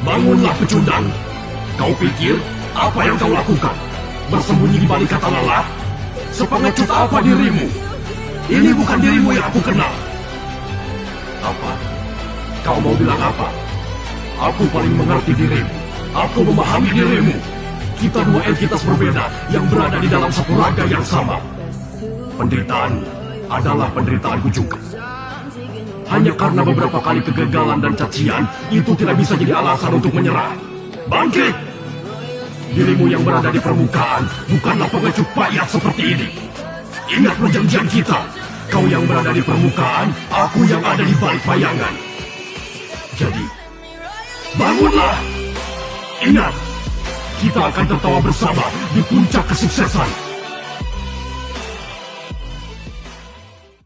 Bangunlah pecundang. Kau pikir apa yang kau lakukan? Bersembunyi di balik kata lelah? Sepengecut apa dirimu? Ini bukan dirimu yang aku kenal. Apa? Kau mau bilang apa? Aku paling mengerti dirimu. Aku memahami dirimu. Kita dua entitas berbeda yang berada di dalam satu raga yang sama. Penderitaan adalah penderitaanku juga. Hanya karena beberapa kali kegagalan dan cacian, itu tidak bisa jadi alasan untuk menyerah. Bangkit! Dirimu yang berada di permukaan bukanlah pengecut payah seperti ini. Ingat perjanjian kita. Kau yang berada di permukaan, aku yang ada di balik bayangan. Jadi, bangunlah! Ingat, kita akan tertawa bersama di puncak kesuksesan.